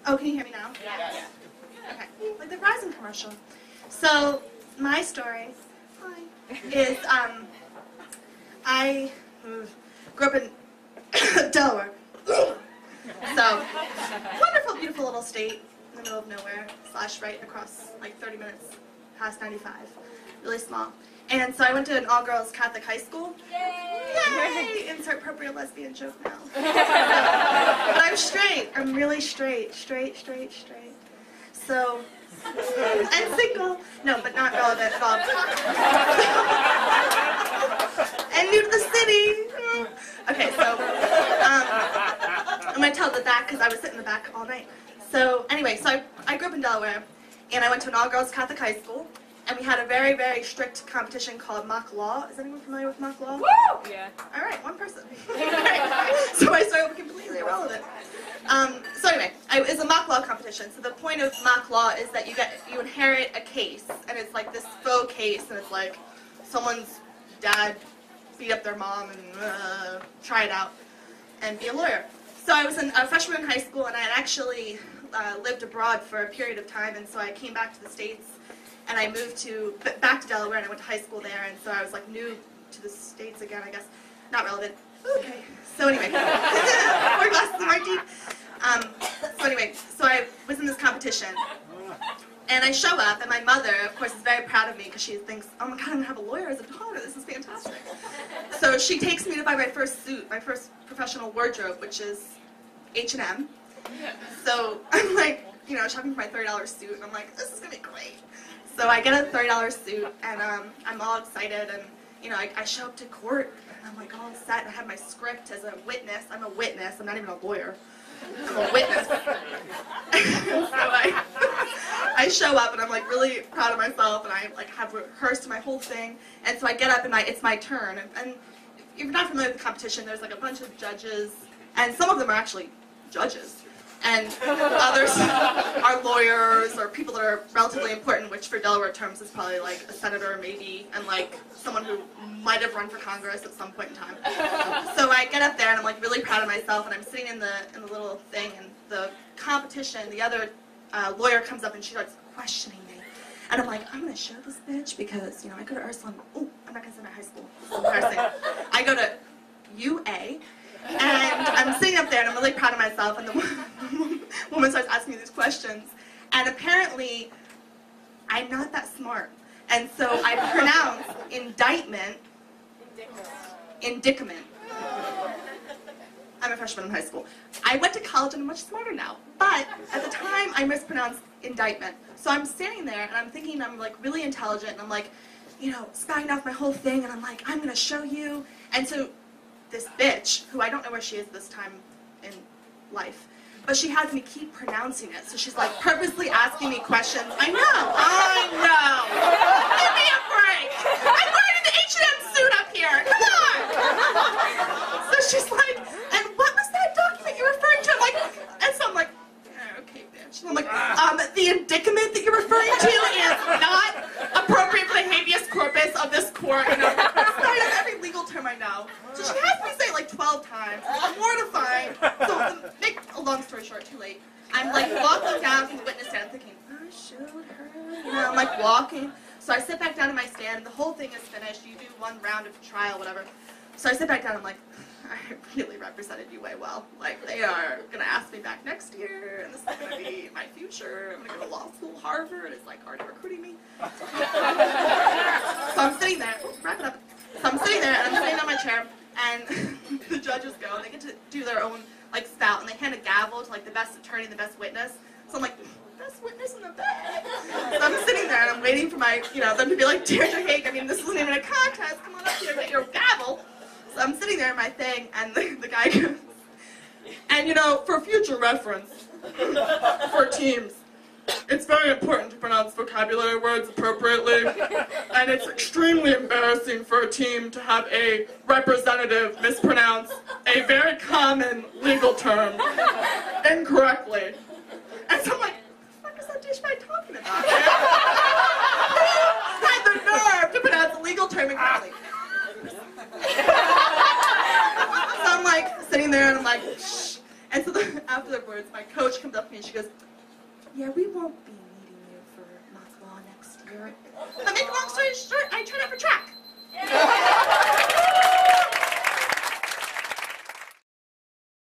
Oh, can you hear me now? Yeah. Okay. Like the Verizon commercial. So, my story is, I grew up in Delaware. So, wonderful, beautiful little state in the middle of nowhere, / right across, like 30 minutes past 95. Really small. And so I went to an all-girls Catholic high school. Yay! Insert appropriate lesbian joke now. But I'm straight. I'm really straight. Straight. So, and single. No, but not relevant at all. And new to the city. Okay, so, I'm going to tell the back because I was sitting in the back all night. So, anyway, so I grew up in Delaware, and I went to an all-girls Catholic high school. And we had a very, very strict competition called mock law. Is anyone familiar with mock law? Woo! Yeah. All right, one person. So I started completely irrelevant. So anyway, it's a mock law competition. So the point of mock law is that you inherit a case, and it's like this faux case, and it's like someone's dad beat up their mom and try it out and be a lawyer. So I was a freshman in high school, and I had actually lived abroad for a period of time, and so I came back to the States. And I moved back to Delaware, and I went to high school there, and so I was like new to the States again, I guess. Not relevant. Okay. So anyway, more glasses in my teeth. So anyway, so I was in this competition, and I show up, and my mother, of course, is very proud of me because she thinks, oh my God, I'm gonna have a lawyer as a daughter. This is fantastic. So she takes me to buy my first suit, my first professional wardrobe, which is H&M. So I'm like, you know, shopping for my $30 suit, and I'm like, this is gonna be great. So I get a $30 suit, and I'm all excited, and you know, I show up to court, and I'm like all set, and I have my script as a witness. I'm a witness. I'm not even a lawyer. I'm a witness. So I show up, and I'm like really proud of myself, and I like have rehearsed my whole thing, and so I get up, and it's my turn. And if you're not familiar with the competition, there's like a bunch of judges, and some of them are actually judges. And others are lawyers or people that are relatively important, which for Delaware terms is probably like a senator maybe, and like someone who might have run for Congress at some point in time. So I get up there and I'm like really proud of myself, and I'm sitting in the little thing, and the competition, the other lawyer comes up and she starts questioning me. And I'm like, I'm going to show this bitch because, you know, I go to Ursuline. Oh, I'm not going to say my high school. It's embarrassing. I go to UA. And I'm sitting up there, and I'm really proud of myself, and the woman starts asking me these questions, and apparently, I'm not that smart, and so I pronounce indictment, indicament. I'm a freshman in high school. I went to college, and I'm much smarter now, but at the time, I mispronounced indictment. So I'm standing there, and I'm thinking I'm like really intelligent, and I'm like, you know, spouting off my whole thing, and I'm like, I'm going to show you, and so this bitch, who I don't know where she is this time in life, but she has me keep pronouncing it. So she's like purposely asking me questions. I know. Give me a break. I'm wearing an H&M suit up here. Come on. So she's like, and what was that document you're referring to? I'm like, and so I'm like, okay, bitch. And I'm like, the indicament that you're referring to is not appropriate for the habeas corpus of this court. You know, it's every legal term I know. So she has me say it like 12 times. It's mortifying. So make a long story short, too late. I'm like walking down from the witness stand thinking, I showed her. You know, I'm like walking. So I sit back down in my stand. The whole thing is finished. You do one round of trial, whatever. So I sit back down. I'm like, I really represented UA well. Like, they are going to ask me back next year, and this is going to be my future. I'm going to go to law school, Harvard. It's like already recruiting me. So I'm sitting there. Wrap it up. So I'm sitting there, and I'm sitting on my chair, and the judges go, and they get to do their own, like, spout, and they hand a gavel to, like, the best attorney and the best witness. So I'm like, best witness in the back. So I'm sitting there, and I'm waiting for my, you know, them to be like, Deirde, hey, I mean, this isn't even a contest. Come on up here, get your gavel. So I'm sitting there in my thing, and the guy goes, and, you know, for future reference, for teams, it's very important to pronounce vocabulary words appropriately, and it's extremely embarrassing for a team to have a representative mispronounce a very common legal term incorrectly. And so I'm like, what the fuck is that douchebag talking about? Who had the nerve to pronounce a legal term incorrectly? sitting there and I'm like, shh. And so afterwards, my coach comes up to me and she goes, yeah, we won't be needing you for Mock Law next year. But make a long story short, I tried out for track.